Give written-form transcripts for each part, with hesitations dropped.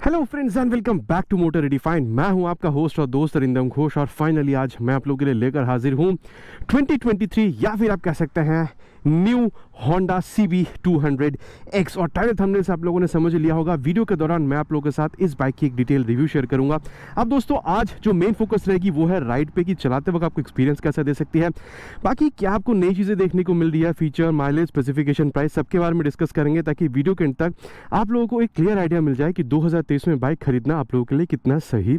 Hello friends and welcome back to Motor Redefined. मैं हूं आपका होस्ट और दोस्त अरिंदम घोष और फाइनली आज मैं आप लोगों के लिए लेकर हाजिर हूं 2023 या फिर आप कह सकते हैं न्यू होंडा CB200X। और टाइटल थंबनेल से आप लोगों ने समझ लिया होगा, वीडियो के दौरान मैं आप लोगों के साथ इस बाइक की एक डिटेल रिव्यू शेयर करूंगा। अब दोस्तों आज जो मेन फोकस रहेगी वो है राइड पे, कि चलाते वक्त आपको एक्सपीरियंस कैसा दे सकती है, बाकी क्या आपको नई चीज़ें देखने को मिल रही है, फीचर, माइलेज, स्पेसिफिकेशन, प्राइस, सबके बारे में डिस्कस करेंगे ताकि वीडियो के एंड तक आप लोगों को एक क्लियर आइडिया मिल जाए कि 2023 में बाइक खरीदना आप लोगों के लिए कितना सही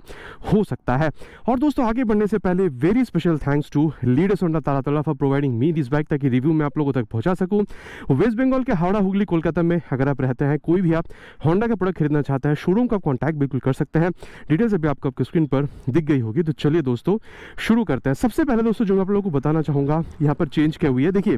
हो सकता है। और दोस्तों आगे बढ़ने से पहले very special thanks to leaders Honda Taratala for providing me this bike, ताकि रिव्यू में आप लोगों तक पहुंचा सकूं। वेस्ट बंगाल के हावड़ा, हुगली, कोलकाता में अगर आप रहते हैं, कोई भी आप होंडा का प्रोडक्ट खरीदना चाहते हैं, शोरूम का कॉन्टैक्ट बिल्कुल कर सकते हैं। डिटेल्स अभी आपको आपकी स्क्रीन पर दिख गई होगी। तो चलिए दोस्तों शुरू करते हैं। सबसे पहले दोस्तों जो मैं आप लोगों को बताना चाहूँगा, यहाँ पर चेंज क्या हुई है। देखिए,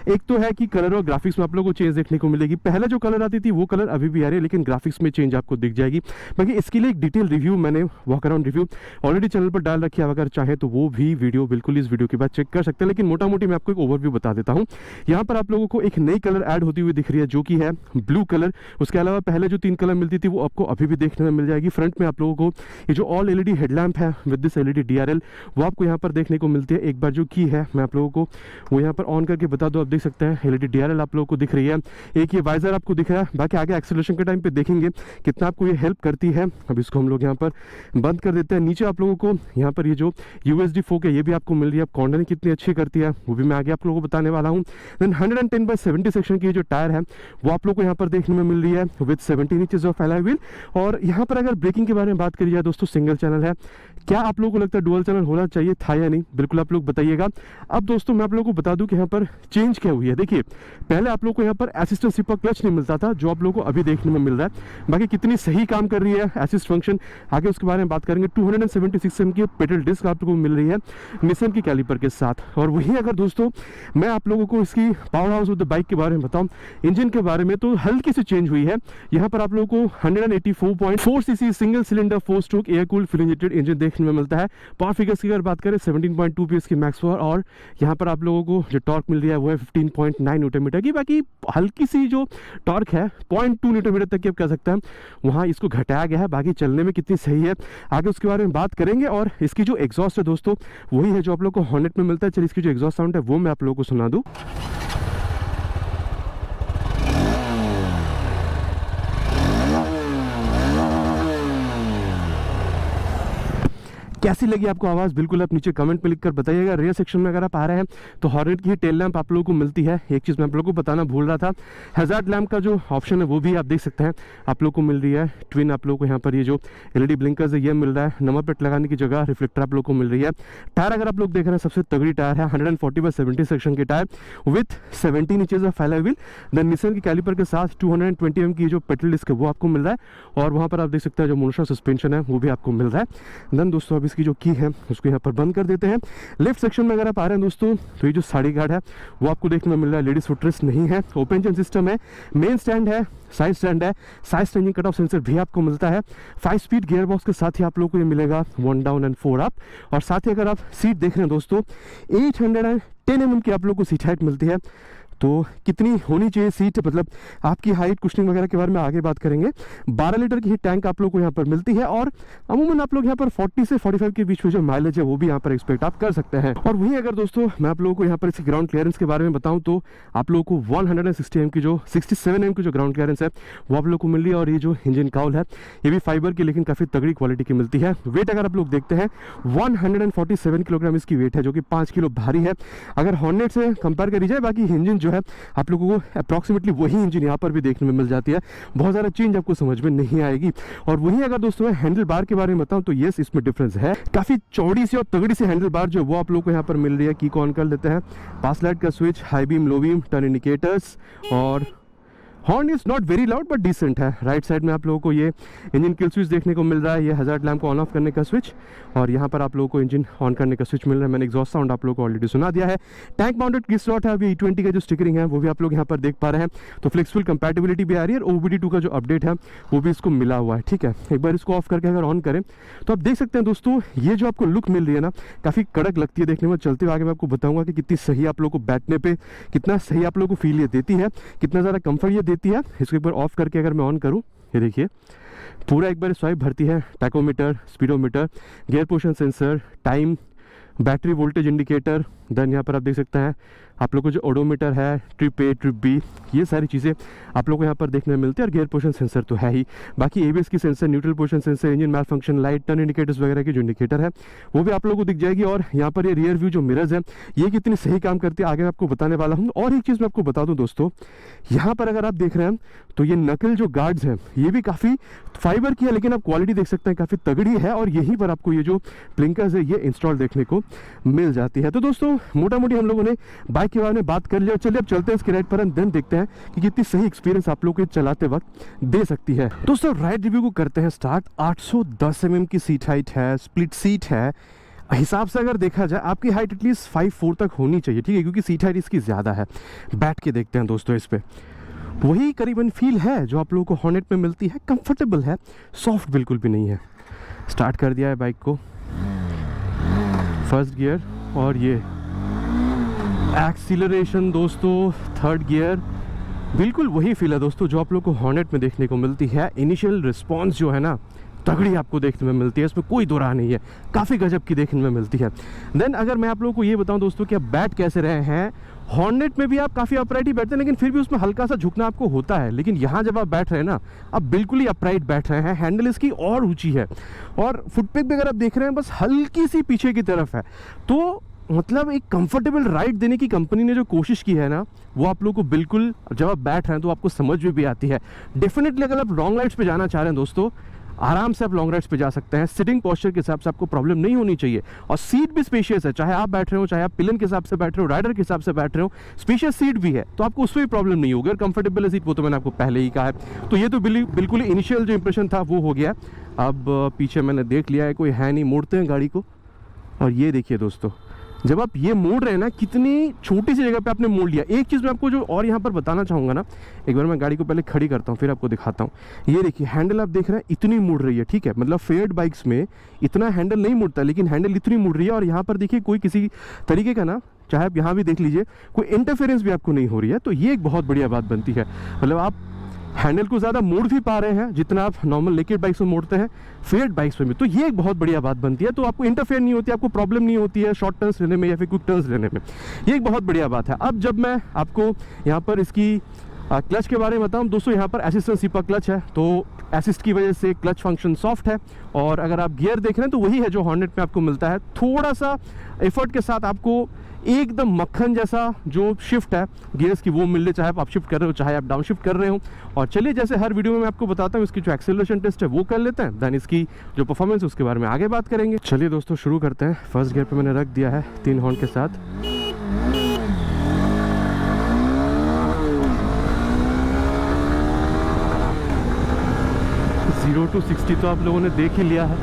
एक तो है कि कलर और ग्राफिक्स में आप लोगों को चेंज देखने को मिलेगी। पहले जो कलर आती थी वो कलर अभी भी आ रही है, लेकिन ग्राफिक्स में चेंज आपको दिख जाएगी। बाकी इसके लिए एक डिटेल रिव्यू मैंने walk around review already channel पर डाल रखी है, अगर चाहे तो वो भी वीडियो बिल्कुल इस वीडियो के बाद चेक कर सकते हैं। लेकिन मोटा मोटी मैं आपको एक ओवरव्यू बता देता हूँ। यहाँ पर आप लोगों को एक नई कलर ऐड होती हुई दिख रही है, जो कि है ब्लू कलर। उसके अलावा पहले जो 3 कलर मिलती थी वो आपको अभी भी देखने में मिल जाएगी। फ्रंट में आप लोगों को ये जो ऑल LED हेडलैम्प है विद दिस LED DRL वो आपको यहाँ पर देखने को मिलती है। एक बार जो की है मैं आप लोगों को वो यहाँ पर ऑन करके बता दूं, आप देख सकते हैं LED DRL आप लोगों को दिख रही है। एक ये वाइजर आपको दिख रहा है। बाकी आगे एक्सेलरेशन के टाइम पे देखेंगे कितना आपको ये हेल्प करती है। अब इसको हम लोग यहाँ पर बंद कर देते हैं। नीचे आप लोगों को यहाँ पर ये जो USD फोक है ये भी आपको मिल रही है। कॉर्नरिंग कितनी अच्छी करती है वो भी मैं आगे आप लोगों को बताने वाला हूँ। देन 110/70 सेक्शन की जो टायर है वो आप लोग को यहाँ पर देखने में मिल रही है with 17 inches of alloy wheel. और यहाँ पर अगर ब्रेकिंग के बारे में बात करी जाए दोस्तों, सिंगल चैनल है। क्या आप लोगों को लगता है डुअल चैनल होना चाहिए था या नहीं, बिल्कुल आप लोग बताइएगा। अब दोस्तों मैं आप लोगों को बता दूं कि यहाँ पर चेंज क्या हुई है। देखिए, पहले आप लोग को यहाँ पर असिस्टेंट स्लिपर क्लच नहीं मिलता था, जो आप लोगों को अभी देखने में मिल रहा है। बाकी कितनी सही काम कर रही है असिस्ट फंक्शन, आगे उसके बारे में बात करेंगे। 276 mm की पेडल डिस्क आप लोगों को मिल रही है निसान की कैलिपर के साथ। और वहीं अगर दोस्तों मैं आप लोगों को इसकी power house of the bike के बारे में बताऊं, इंजन के बारे में, तो हल्की सी चेंज हुई है। यहाँ पर आप लोगों को 184.4 cc single cylinder 4 stroke air cooled fuel injected engine देखने में मिलता है। पावर फिगर्स की अगर बात करें 17.2 PS की मैक्स पावर, और यहाँ पर आप लोगों को जो टॉर्क मिल रही है वो है 15.9 न्यूटन की। बाकी हल्की सी जो टॉर्क है 0.2 न्यूटन तक की आप कह सकते हैं, वहाँ इसको घटाया गया है। बाकी चलने में कितनी सही है आगे उसके बारे में बात करेंगे। और इसकी जो एग्जॉस्ट है दोस्तों वही है जो आप लोग को हॉर्नेट में मिलता है। चलिए इसकी जो एग्जॉस्ट साउंड है वो मैं आप लोगों को सुना दूँ। कैसी लगी आपको आवाज़, बिल्कुल आप नीचे कमेंट में लिखकर बताइएगा। रेयर सेक्शन में अगर आप आ रहे हैं तो हॉर्नेट की टेल लैंप आप लोगों को मिलती है। एक चीज़ मैं आप लोगों को बताना भूल रहा था, हैजार्ड लैंप का जो ऑप्शन है वो भी आप देख सकते हैं आप लोग को मिल रही है। ट्विन आप लोग को यहाँ पर ये जो LED ब्लिंकर्स है ये मिल रहा है। नंबर प्लेट लगाने की जगह रिफ्लेक्टर आप लोग को मिल रही है। टायर अगर आप लोग देख रहे हैं सबसे तगड़ी टायर है, 140/70 सेक्शन की tyre with 17 inches of alloy wheel. Then Nissin की कैलिपर के साथ 220 mm की जो पेडल डिस्क है वो आपको मिल रहा है। और वहाँ पर आप देख सकते हैं जो मोनोशॉक सस्पेंशन है वो भी आपको मिल रहा है। देन दोस्तों अब इसकी जो की है उसको यहाँ पर बंद कर देते हैं। लेफ्ट सेक्शन में अगर आप आ रहे हैं दोस्तों तो ये जो साड़ी गार्ड है वो आपको देखने में मिल रहा है। लेडीज फुटरेस्ट नहीं है, ओपन इंजन सिस्टम है, मेन स्टैंड है, साइड स्टैंड है, side standing cut off sensor भी आपको मिलता है। 5 स्पीड गियर बॉक्स के साथ ही आप लोगों को ये मिलेगा 1 डाउन एंड 4 अप। और साथ ही अगर आप सीट देख रहे हैं दोस्तों 810 mm की आप लोग को सीट हाइट मिलती है। तो कितनी होनी चाहिए सीट, मतलब आपकी हाइट, कुशनिंग वगैरह के बारे में आगे बात करेंगे। 12 लीटर की टैंक आप लोग को यहाँ पर मिलती है। और अमूमन आप लोग यहाँ पर 40 से 45 के बीच में जो माइलेज है वो भी यहाँ पर एक्सपेक्ट आप कर सकते हैं। और वहीं अगर दोस्तों मैं आप लोगों को यहाँ पर इसकी ग्राउंड क्लियरेंस के बारे में बताऊँ तो आप लोगों को 160 mm की जो 67 mm की जो ग्राउंड क्लियरेंस है वो आप लोग को मिल रही है। और ये जो इंजन काउल है ये भी फाइबर की लेकिन काफ़ी तगड़ी क्वालिटी की मिलती है। वेट अगर आप लोग देखते हैं 147 किलोग्राम इसकी वेट है, जो कि 5 किलो भारी है अगर हॉर्नेट से कंपेयर करी जाए। बाकी इंजन जो है आप लोगों को अप्रॉक्सीमेटली वही इंजन यहाँ पर भी देखने में मिल जाती है, बहुत ज़्यादा चेंज आपको समझ में नहीं आएगी। और वहीं अगर दोस्तों मैं हैंडल बार के बारे में बताऊँ तो यस, इसमें डिफरेंस है। काफ़ी चौड़ी सी और तगड़ी सी हैंडल बार जो वो आप लोग को यहाँ पर मिल रही है। की को ऑन कर लेते हैं, पास लाइट का switch, high beam, low beam, turn indicators, और horn is not very loud but decent है। राइट साइड में आप लोगों को ये इंजन किल स्विच देखने को मिल रहा है, ये हैजार्ड लैम्प को ऑन ऑफ करने का स्विच, और यहाँ पर आप लोगों को इंजन ऑन करने का स्विच मिल रहा है। मैंने एग्जॉस्ट साउंड आप लोगों को ऑलरेडी सुना दिया है। टैंक माउंटेड की स्लॉट है, अभी E20 का जो स्टिकरिंग है वो भी आप लोग यहाँ पर देख पा रहे हैं। तो फ्लेक्सिबल कंपैटिबिलिटी भी आ रही है, और OBD2 का जो अपडेट है वो भी इसको मिला हुआ है। ठीक है, एक बार इसको ऑफ करके अगर ऑन करें तो आप देख सकते हैं दोस्तों ये जो आपको लुक मिल रही है ना, काफ़ी कड़क लगती है देखने में। चलते हुए आगे मैं आपको बताऊंगा कि कितनी सही आप लोग को बैठने पे कितना सही आप लोग को फील ये देती है, कितना ज़्यादा कंफर्ट ये देती है। इसको एक बार ऑफ करके अगर मैं ऑन करूँ, ये देखिए पूरा एक बार स्वाइप भरती है, tachometer, speedometer, gear position sensor, time, battery voltage indicator, then यहाँ पर आप देख सकते हैं आप लोग को जो ओडोमीटर है, ट्रिप ए, ट्रिप बी, ये सारी चीज़ें आप लोग को यहाँ पर देखने में मिलती है। और गियर पोजिशन सेंसर तो है ही, बाकी एबीएस की sensor, neutral position sensor, engine malfunction light, turn indicators वगैरह की जो इंडिकेटर है वो भी आप लोगों को दिख जाएगी। और यहाँ पर ये रियर व्यू जो मिरर्स है ये कितनी सही काम करती है आगे मैं आपको बताने वाला हूँ। और एक चीज़ मैं आपको बता दूँ दोस्तों, यहाँ पर अगर आप देख रहे हैं तो ये नकल जो गार्ड्स हैं ये भी काफ़ी फाइबर की है, लेकिन आप क्वालिटी देख सकते हैं काफ़ी तगड़ी है। और यहीं पर आपको ये जो ब्लिंकर्स है ये इंस्टॉल देखने को मिल जाती है। तो दोस्तों मोटा मोटी हम लोगों ने बाइक के बारे में बात कर लिया। चलिए अब चलते हैं इसके राइड पर एंड देन देखते हैं कि कितनी सही एक्सपीरियंस आप लोग को चलाते वक्त दे सकती है। दोस्तों राइड रिव्यू को करते हैं स्टार्ट। 810 mm की सीट हाइट है, स्प्लिट सीट है। हिसाब से अगर देखा जाए आपकी हाइट एटलीस्ट 5'4" तक होनी चाहिए, ठीक है, क्योंकि सीट हाइट इसकी ज़्यादा है। बैठ के देखते हैं दोस्तों इस पर, वही करीबन फील है जो आप लोगों को हॉर्नेट में मिलती है। कंफर्टेबल है, सॉफ्ट बिल्कुल भी नहीं है। स्टार्ट कर दिया है बाइक को, फर्स्ट गियर, और ये एक्सीलरेशन दोस्तों थर्ड गियर, बिल्कुल वही फील है दोस्तों जो आप लोग को हॉर्नेट में देखने को मिलती है। इनिशियल रिस्पांस जो है ना तगड़ी आपको देखने में मिलती है, इसमें कोई दो राह नहीं है, काफ़ी गजब की देखने में मिलती है। देन अगर मैं आप लोगों को ये बताऊं दोस्तों कि आप बैठ कैसे रहे हैं, हॉर्नेट में भी आप काफ़ी अपराइट ही बैठते हैं, लेकिन फिर भी उसमें हल्का सा झुकना आपको होता है। लेकिन यहाँ जब आप बैठ रहे हैं ना, आप बिल्कुल ही अपराइट बैठ रहे हैं। हैंडल इसकी और ऊंची है, और फुटपेग भी अगर आप देख रहे हैं बस हल्की सी पीछे की तरफ है। तो मतलब एक कंफर्टेबल राइड देने की कंपनी ने जो कोशिश की है ना, वो आप लोग को बिल्कुल जब आप बैठ रहे हैं तो आपको समझ में भी आती है। डेफिनेटली अगर आप लॉन्ग राइड्स पे जाना चाह रहे हैं दोस्तों, आराम से आप लॉन्ग राइड्स पे जा सकते हैं। सिटिंग पोस्चर के हिसाब से आपको प्रॉब्लम नहीं होनी चाहिए। और सीट भी स्पेशियस है, चाहे आप बैठ रहे हो, चाहे आप पिलन के हिसाब से बैठ रहे हो, राइडर के हिसाब से बैठ रहे हो, स्पेशियस सीट भी है, तो आपको उसमें भी प्रॉब्लम नहीं होगी। और कंफर्टेबल है सीट, वो तो मैंने आपको पहले ही कहा है। तो ये तो बिल्कुल इनिशियल जो इंप्रेशन था वो हो गया। अब पीछे मैंने देख लिया है, कोई है नहीं, मोड़ते हैं गाड़ी को। और ये देखिए दोस्तों, जब आप ये मोड़ रहे हैं ना, कितनी छोटी सी जगह पे आपने मोड़ लिया। एक चीज़ मैं आपको जो और यहाँ पर बताना चाहूँगा ना, एक बार मैं गाड़ी को पहले खड़ी करता हूँ फिर आपको दिखाता हूँ। ये देखिए हैंडल आप देख रहे हैं इतनी मुड़ रही है, ठीक है, मतलब फेयर्ड बाइक्स में इतना हैंडल नहीं मुड़ता, लेकिन हैंडल इतनी मुड़ रही है। और यहाँ पर देखिए कोई किसी तरीके का ना, चाहे आप यहाँ भी देख लीजिए, कोई इंटरफेरेंस भी आपको नहीं हो रही है। तो ये एक बहुत बढ़िया बात बनती है। मतलब आप हैंडल को ज़्यादा मोड़ भी पा रहे हैं जितना आप नॉर्मल नेकेड बाइक्स में मोड़ते हैं, फेयर्ड बाइक्स में भी। तो ये एक बहुत बढ़िया बात बनती है। तो आपको इंटरफेयर नहीं होती, आपको प्रॉब्लम नहीं होती है शॉर्ट टर्न्स लेने में या फिर क्विक टर्न्स लेने में। ये एक बहुत बढ़िया बात है। अब जब मैं आपको यहाँ पर इसकी क्लच के बारे में बताऊँ दोस्तों, यहाँ पर असिस्टेंट सीपा क्लच है, तो असिस्ट की वजह से क्लच फंक्शन सॉफ्ट है। और अगर आप गियर देख रहे हैं तो वही है जो हॉर्नेट में आपको मिलता है। थोड़ा सा एफर्ट के साथ आपको एकदम मक्खन जैसा जो शिफ्ट है गियर्स की वो मिल रही, चाहे आप अप शिफ्ट कर रहे हो, चाहे आप डाउन शिफ्ट कर रहे हो। और चलिए जैसे हर वीडियो में मैं आपको बताता हूँ, इसकी जो एक्सेलरेशन टेस्ट है वो कर लेते हैं, देन इसकी जो परफॉर्मेंस है उसके बारे में आगे बात करेंगे। चलिए दोस्तों शुरू करते हैं। फर्स्ट गियर पे मैंने रख दिया है 3 हॉर्न के साथ। जीरो टू 60 तो आप लोगों ने देख ही लिया है,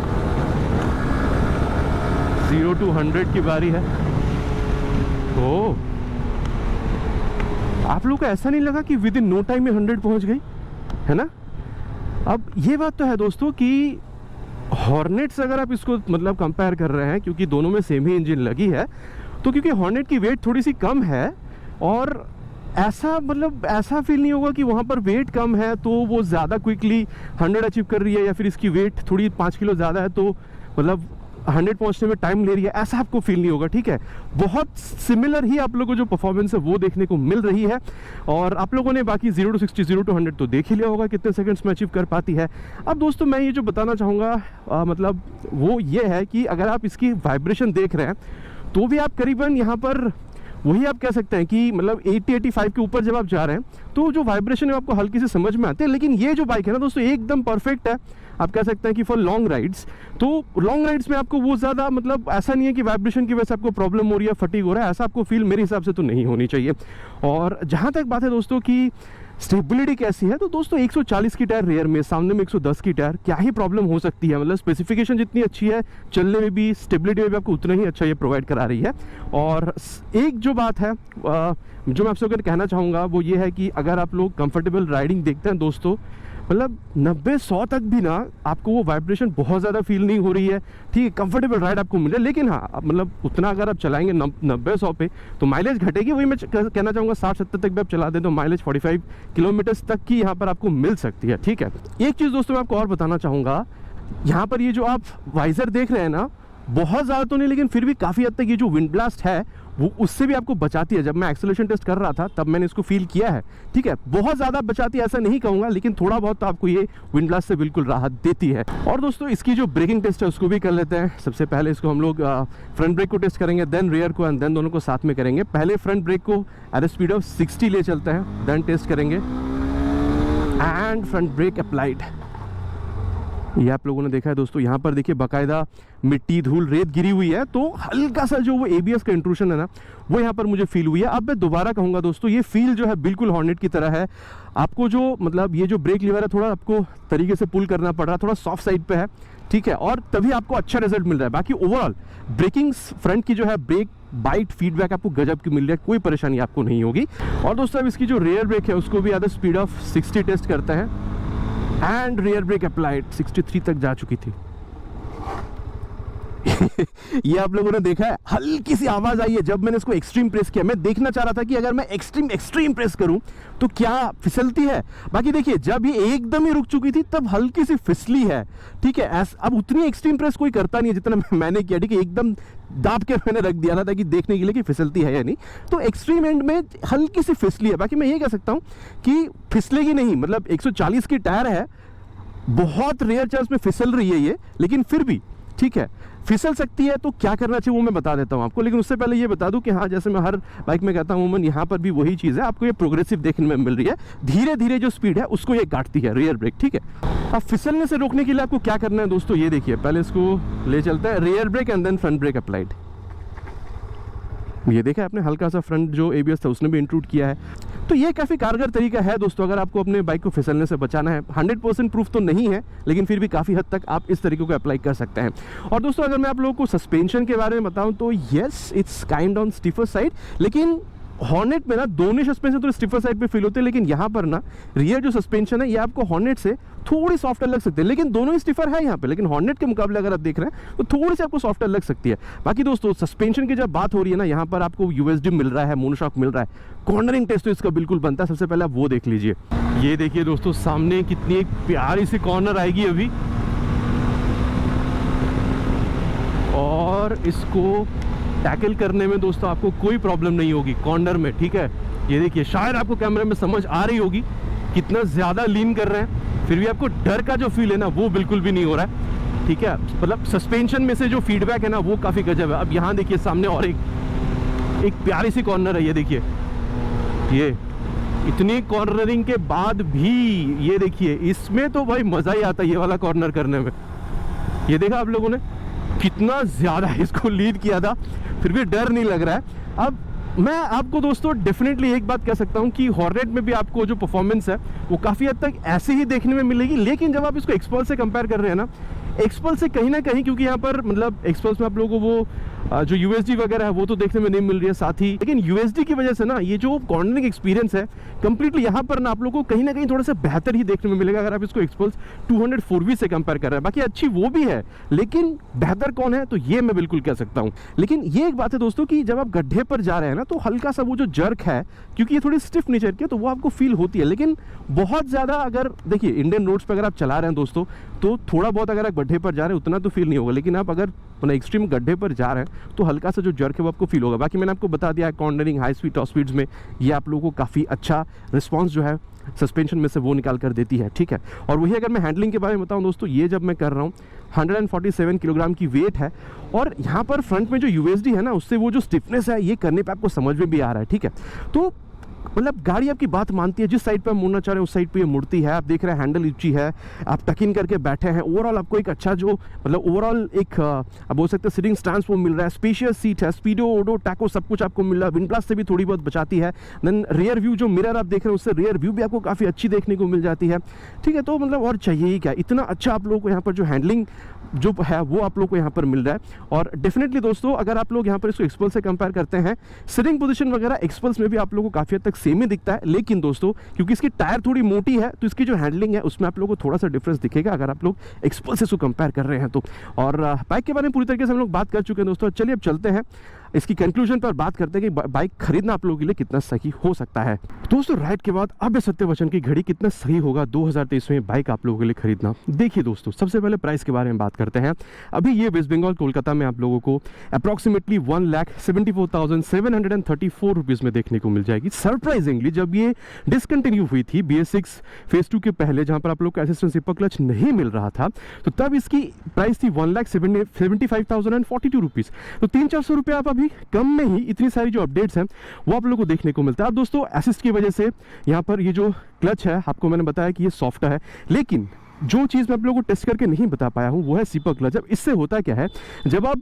0 to 100 की बारी है। तो आप लोग को ऐसा नहीं लगा कि विद इन नो टाइम में 100 पहुंच गई है ना। अब ये बात तो है दोस्तों कि हॉर्नेट्स अगर आप इसको मतलब कंपेयर कर रहे हैं, क्योंकि दोनों में सेम ही इंजन लगी है, तो क्योंकि हॉर्नेट की वेट थोड़ी सी कम है, और ऐसा फील नहीं होगा कि वहाँ पर वेट कम है तो वो ज़्यादा क्विकली 100 अचीव कर रही है, या फिर इसकी वेट थोड़ी 5 किलो ज़्यादा है तो मतलब 100 पहुंचने में टाइम ले रही है, ऐसा आपको फील नहीं होगा। ठीक है, बहुत सिमिलर ही आप लोगों को जो परफॉर्मेंस है वो देखने को मिल रही है। और आप लोगों ने बाकी 0 to 60, 0 to 100 तो देख ही लिया होगा कितने सेकंड्स में अचीव कर पाती है। अब दोस्तों मैं ये जो बताना चाहूँगा मतलब वो ये है कि अगर आप इसकी वाइब्रेशन देख रहे हैं तो भी आप करीबन यहाँ पर वही आप कह सकते हैं कि मतलब 80-85 के ऊपर जब आप जा रहे हैं तो जो वाइब्रेशन है आपको हल्की से समझ में आते हैं। लेकिन ये जो बाइक है ना दोस्तों एकदम परफेक्ट है, आप कह सकते हैं कि फॉर लॉन्ग राइड्स। तो लॉन्ग राइड्स में आपको वो ज़्यादा मतलब ऐसा नहीं है कि वाइब्रेशन की वजह से आपको प्रॉब्लम हो रही है, फटीग हो रहा है, ऐसा आपको फील मेरे हिसाब से तो नहीं होनी चाहिए। और जहाँ तक बात है दोस्तों कि स्टेबिलिटी कैसी है, तो दोस्तों 140 की टायर रेयर में, सामने में 110 की टायर, क्या ही प्रॉब्लम हो सकती है। मतलब स्पेसिफिकेशन जितनी अच्छी है, चलने में भी स्टेबिलिटी में भी आपको उतना ही अच्छा ये प्रोवाइड करा रही है। और एक जो बात है जो मैं आपसे अगर कहना चाहूँगा वो ये है कि अगर आप लोग कंफर्टेबल राइडिंग देखते हैं दोस्तों, मतलब 90-100 तक भी ना आपको वो वाइब्रेशन बहुत ज़्यादा फील नहीं हो रही है, ठीक है, कंफर्टेबल राइड आपको मिल रहा है। लेकिन हाँ मतलब उतना अगर आप चलाएंगे 90-100 पे तो माइलेज घटेगी। वही मैं कहना चाहूँगा 60-70 तक भी आप चला दें तो माइलेज 45 किलोमीटर्स तक की यहाँ पर आपको मिल सकती है, ठीक है। एक चीज़ दोस्तों मैं आपको और बताना चाहूँगा, यहाँ पर ये जो आप वाइज़र देख रहे हैं ना, बहुत ज़्यादा तो नहीं लेकिन फिर भी काफ़ी हद तक ये जो विंड ब्लास्ट है वो उससे भी आपको बचाती है। जब मैं एक्सेलरेशन टेस्ट कर रहा था तब मैंने इसको फील किया है, ठीक है। बहुत ज़्यादा बचाती है ऐसा नहीं कहूँगा, लेकिन थोड़ा बहुत तो आपको ये विंड ब्लास्ट से बिल्कुल राहत देती है। और दोस्तों इसकी जो ब्रेकिंग टेस्ट है उसको भी कर लेते हैं। सबसे पहले इसको हम लोग फ्रंट ब्रेक को टेस्ट करेंगे, देन रियर को, एंड देन दोनों को साथ में करेंगे। पहले फ्रंट ब्रेक को एट द स्पीड ऑफ 60 ले चलते हैं, देन टेस्ट करेंगे। And front brake applied. ये आप लोगों ने देखा है दोस्तों, यहाँ पर देखिए बाकायदा मिट्टी, धूल, रेत गिरी हुई है, तो हल्का सा जो वो एबीएस का इंट्रूशन है ना वो यहाँ पर मुझे फील हुई है। अब मैं दोबारा कहूँगा दोस्तों, ये फील जो है बिल्कुल हॉर्नेट की तरह है। आपको जो मतलब ये जो ब्रेक लीवर है थोड़ा आपको तरीके से पुल करना पड़ रहा है, थोड़ा सॉफ्ट साइड पे है, ठीक है, और तभी आपको अच्छा रिजल्ट मिल रहा है। बाकी ओवरऑल ब्रेकिंग फ्रंट की जो है ब्रेक बाइट फीडबैक आपको गजब की मिल रही है, कोई परेशानी आपको नहीं होगी। और दोस्तों अब इसकी जो रियर ब्रेक है उसको भी at the speed of 60 test करते हैं। एंड रियर ब्रेक अप्लाइड, 63 तक जा चुकी थी। ये आप लोगों ने देखा है, हल्की सी आवाज आई है जब मैंने इसको एक्सट्रीम प्रेस किया। मैं देखना चाह रहा था कि अगर मैं एक्सट्रीम प्रेस करूं तो क्या फिसलती है। बाकी देखिए जब ये एकदम ही रुक चुकी थी तब हल्की सी फिसली है, ठीक है। अब उतनी एक्सट्रीम प्रेस कोई करता नहीं है जितना मैंने किया, ठीक है। एकदम दाब के मैंने रख दिया था ताकि देखने के लिए कि फिसलती है या नहीं। तो एक्सट्रीम एंड में हल्की सी फिसली है। बाकी मैं ये कह सकता हूँ कि फिसलेगी नहीं, मतलब 140 की टायर है, बहुत रेयर चांस में फिसल रही है ये, लेकिन फिर भी ठीक है फिसल सकती है। तो क्या करना चाहिए वो मैं बता देता हूँ आपको, लेकिन उससे पहले ये बता दूं कि हाँ जैसे मैं हर बाइक में कहता हूँ अमूमन यहाँ पर भी वही चीज़ है, आपको ये प्रोग्रेसिव देखने में मिल रही है। धीरे धीरे जो स्पीड है उसको ये काटती है रियर ब्रेक, ठीक है। अब फिसलने से रोकने के लिए आपको क्या करना है दोस्तों, ये देखिए पहले इसको ले चलते हैं, rear brake and then front brake applied. ये देखा आपने, हल्का सा फ्रंट जो एबीएस था उसने भी इंक्लूड किया है। तो ये काफ़ी कारगर तरीका है दोस्तों अगर आपको अपने बाइक को फिसलने से बचाना है। 100% प्रूफ तो नहीं है, लेकिन फिर भी काफ़ी हद तक आप इस तरीके को अप्लाई कर सकते हैं। और दोस्तों अगर मैं आप लोगों को सस्पेंशन के बारे में बताऊं तो yes it's kind on stiffer side, लेकिन हॉर्नेट में ना दोनों सस्पेंशन तो स्टिफर साइड पे फील होते हैं, लेकिन यहाँ पर ना रियर जो सस्पेंशन है ये आपको हॉर्नेट से थोड़ी सॉफ्टर लग सकते हैं, लेकिन दोनों ही स्टिफर है यहाँ पे। लेकिन हॉर्नेट के मुकाबले अगर आप देख रहे हैं तो थोड़ी सी आपको सॉफ्टर लग सकती है। बाकी दोस्तों सस्पेंशन की जब बात हो रही है ना, यहाँ पर आपको यूएसडी मिल रहा है, मोनोशॉक मिल रहा है, कॉर्नरिंग टेस्ट तो इसका बिल्कुल बनता है। सबसे पहले आप वो देख लीजिए। ये देखिए दोस्तों सामने कितनी एक प्यारी सी कॉर्नर आएगी अभी, और इसको टैकल करने में दोस्तों आपको कोई प्रॉब्लम नहीं होगी कॉर्नर में, ठीक है। ये देखिए शायद आपको कैमरे में समझ आ रही होगी कितना ज़्यादा लीन कर रहे हैं, फिर भी आपको डर का जो फील है ना वो बिल्कुल भी नहीं हो रहा है, ठीक है। मतलब सस्पेंशन में से जो फीडबैक है ना वो काफ़ी गजब है। अब यहाँ देखिए सामने और एक प्यारी सी कॉर्नर है, ये देखिए, ये इतनी कॉर्नरिंग के बाद भी ये देखिए, इसमें तो भाई मज़ा ही आता है ये वाला कॉर्नर करने में। ये देखा आप लोगों ने कितना ज़्यादा इसको लीड किया था, फिर भी डर नहीं लग रहा है। अब मैं आपको दोस्तों डेफिनेटली एक बात कह सकता हूं कि हॉर्नेट में भी आपको जो परफॉर्मेंस है वो काफ़ी हद तक ऐसे ही देखने में मिलेगी, लेकिन जब आप इसको एक्सपल्स से कंपेयर कर रहे हैं ना, एक्सपल्स से कहीं ना कहीं, क्योंकि यहाँ पर मतलब एक्सपल्स में आप लोगों को वो जो यूएसडी वगैरह है वो तो देखने में नहीं मिल रही है साथ ही, लेकिन यूएसडी की वजह से ना ये जो कॉर्नरिंग एक्सपीरियंस है कंप्लीटली यहाँ पर ना आप लोगों को कहीं ना कहीं थोड़ा सा बेहतर ही देखने में मिलेगा अगर आप इसको एक्सपल्स 204V से कंपेयर कर रहे हैं। बाकी अच्छी वो भी है, लेकिन बेहतर कौन है तो ये मैं बिल्कुल कह सकता हूँ। लेकिन ये एक बात है दोस्तों कि जब आप गड्ढे पर जा रहे हैं ना तो हल्का सा वो जो जर्क है, क्योंकि ये थोड़ी स्टिफ नेचर की है, तो वो आपको फील होती है। लेकिन बहुत ज़्यादा अगर देखिए इंडियन रोड्स पर अगर आप चला रहे हैं दोस्तों तो थोड़ा बहुत अगर आप गड्ढे पर जा रहे हैं उतना तो फील नहीं होगा, लेकिन आप अगर मतलब एक्सट्रीम गड्ढे पर जा रहे हैं तो हल्का सा जो जर्क है वो आपको फील होगा। बाकी मैंने आपको बता दिया है cornering, high speed, top speeds में ये आप लोगों को काफ़ी अच्छा रिस्पांस जो है सस्पेंशन में से वो निकाल कर देती है, ठीक है। और वही अगर मैं हैंडलिंग के बारे में बताऊं दोस्तों, ये जब मैं कर रहा हूँ 147 किलोग्राम की वेट है, और यहाँ पर फ्रंट में जो यूएसडी है ना उससे वो जो स्टिफनेस है ये करने पे आपको समझ में भी आ रहा है, ठीक है। तो मतलब गाड़ी आपकी बात मानती है, जिस साइड पर मुड़ना चाह रहे हैं उस साइड पे ये मुड़ती है। आप देख रहे हैं हैंडल ऊंची है, आप टक इन करके बैठे हैं, ओवरऑल आपको एक अच्छा जो मतलब ओवरऑल एक आप बोल सकते हैं सिटिंग स्टांस वो मिल रहा है, स्पेशियस सीट है, स्पीडो ओडो टैको सब कुछ आपको मिल रहा है, विंड ब्लास्ट से भी थोड़ी बहुत बचाती है। देन रियर व्यू जो मिरर आप देख रहे हैं उससे रियर व्यू भी आपको काफ़ी अच्छी देखने को मिल जाती है, ठीक है। तो मतलब और चाहिए ही क्या, इतना अच्छा आप लोगों को यहाँ पर जो हैंडलिंग जो है वो आप लोग को यहाँ पर मिल रहा है। और डेफिनेटली दोस्तों अगर आप लोग यहाँ पर इसको एक्सपल्स से कंपेयर करते हैं, सिटिंग पोजीशन वगैरह एक्सपल्स में भी आप लोगों को काफ़ी हद तक सेम ही दिखता है, लेकिन दोस्तों क्योंकि इसकी टायर थोड़ी मोटी है तो इसकी जो हैंडलिंग है उसमें आप लोगों को थोड़ा सा डिफरेंस दिखेगा अगर आप लोग एक्सपल्स से इसको कंपेयर कर रहे हैं तो। और बाइक के बारे में पूरी तरीके से हम लोग बात कर चुके हैं दोस्तों। चलिए अब चलते हैं इसकी कंक्लूजन पर बात करते हैं कि बाइक खरीदना आप लोगों के लिए कितना सही हो सकता है। दोस्तों राइड के बाद अब सत्यवचन की घड़ी कितना सही होगा 2023 में बाइक आप लोगों के लिए खरीदना। देखिए दोस्तों सबसे पहले प्राइस के बारे में बात करते हैं। अभी ये वेस्ट बंगाल कोलकाता में आप लोगों को अप्रॉक्सीमेटली 1,74,734 रुपीज़ में देखने को मिल जाएगी। सरप्राइजिंगली जब ये डिसकंटिन्यू हुई थी BS6 फेज 2 के पहले, जहां पर आप लोग को असिस्टेंट जिपर क्लच नहीं मिल रहा था, तो तब इसकी प्राइस थी 1,75,042 रुपीज़। तो 300-400 रुपये आप अभी कम में ही इतनी सारी जो अपडेट्स हैं वो आप लोगों को देखने को मिलता है। अब दोस्तों असिस्ट की वजह से यहाँ पर ये जो क्लच है आपको मैंने बताया कि ये सॉफ्ट है, लेकिन जो चीज़ मैं आप लोगों को टेस्ट करके नहीं बता पाया हूँ वो है सिपर क्लच। अब इससे होता क्या है, जब आप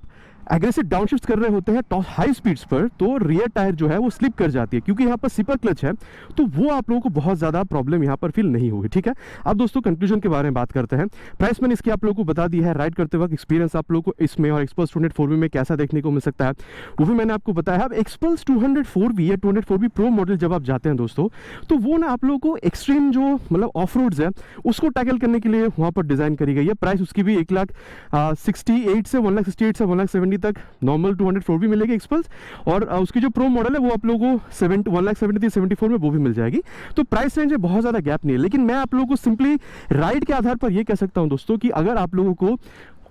एग्रेसिव डाउनशिफ्ट कर रहे होते हैं हाई स्पीड्स पर तो रियर टायर जो है वो स्लिप कर जाती है, क्योंकि यहाँ पर सिपर क्लच है तो वो आप लोगों को बहुत ज़्यादा प्रॉब्लम यहाँ पर फील नहीं होगी। ठीक है, अब दोस्तों कंक्लूजन के बारे में बात करते हैं। प्राइस मैंने इसकी आप लोगों को बता दी है। राइड करते वक्त एक्सपीरियंस आप लोगों को इसमें और एक्सपल्स 204V में कैसा देखने को मिल सकता है वो भी मैंने आपको बताया है। अब एक्सपल्स 204V या 204V प्रो मॉडल जब आप जाते हैं दोस्तों तो वो ना आप लोगों को एक्सट्रीम जो मतलब ऑफ रोड्स है उसको टैकल करने के लिए वहाँ पर डिज़ाइन करी गई है। प्राइस उसकी भी 1,68,000 से 1,68,000 से 1,70,000 तक नॉर्मल 204 मिलेगी एक्सपल्स, और उसकी जो प्रो मॉडल है वो आप लोगों को 1,73,74 में वो भी मिल जाएगी। तो प्राइस रेंज में बहुत ज़्यादा गैप नहीं है, लेकिन मैं आप लोगों को सिंपली राइड के आधार पर ये कह सकता हूं दोस्तों कि अगर आप लोगों को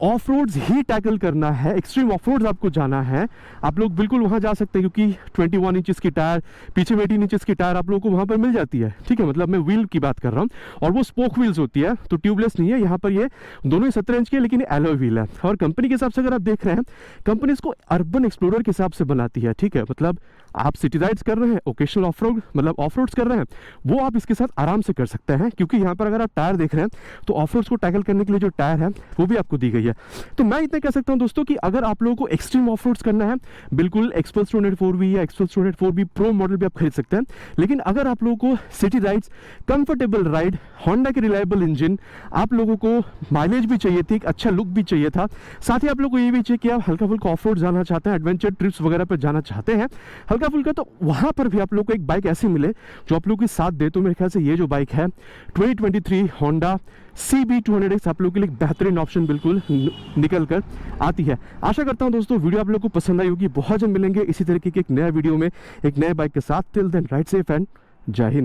ऑफ रोड्स ही टैकल करना है, एक्सट्रीम ऑफ रोड्स आपको जाना है, आप लोग बिल्कुल वहाँ जा सकते हैं, क्योंकि 21 इंचेस की टायर, पीछे में 18 इंचेस की टायर आप लोगों को वहाँ पर मिल जाती है। ठीक है, मतलब मैं व्हील की बात कर रहा हूँ, और वो स्पोक व्हील्स होती है तो ट्यूबलेस नहीं है। यहाँ पर ये दोनों ही 17 इंच की है, लेकिन एलॉय व्हील है। और कंपनी के हिसाब से अगर आप देख रहे हैं, कंपनी इसको अर्बन एक्सप्लोरर के हिसाब से बनाती है। ठीक है, मतलब आप सिटी राइड्स कर रहे हैं, ओकेशनल ऑफ रोड मतलब ऑफ रोड्स कर रहे हैं, वो आप इसके साथ आराम से कर सकते हैं, क्योंकि यहाँ पर अगर आप टायर देख रहे हैं तो ऑफ रोड्स को टैकल करने के लिए जो टायर है वो भी आपको दी गई है। तो मैं इतना कह सकता हूं दोस्तों कि अगर आप लोगों को एक्सट्रीम ऑफ रोड्स करना है, बिल्कुल एक्सपल्स 204V या एक्सपल्स 204V प्रो मॉडल भी आप खरीद सकते हैं। लेकिन अगर आप लोगों को city rides, comfortable ride, Honda की रिलायबल इंजन, आप लोगों को माइलेज भी चाहिए थी, एक अच्छा लुक भी चाहिए था, साथ ही आप लोगों को ये भी चाहिए कि आप हल्का फुल्का ऑफ रोड जाना चाहते हैं, एडवेंचर ट्रिप्स वगैरह पर जाना चाहते हैं हल्का फुल्का, तो वहां पर भी आप लोगों को एक बाइक ऐसी मिले जो आप लोगों के साथ दे। तो मेरे ख्याल से ये जो बाइक है 2023 होंडा CB200X आप लोगों के लिए बेहतरीन ऑप्शन बिल्कुल निकल कर आती है। आशा करता हूं दोस्तों वीडियो आप लोगों को पसंद आई होगी। बहुत जल्द मिलेंगे इसी तरीके के एक नया वीडियो में एक नए बाइक के साथ। Till then ride safe and जय हिंद।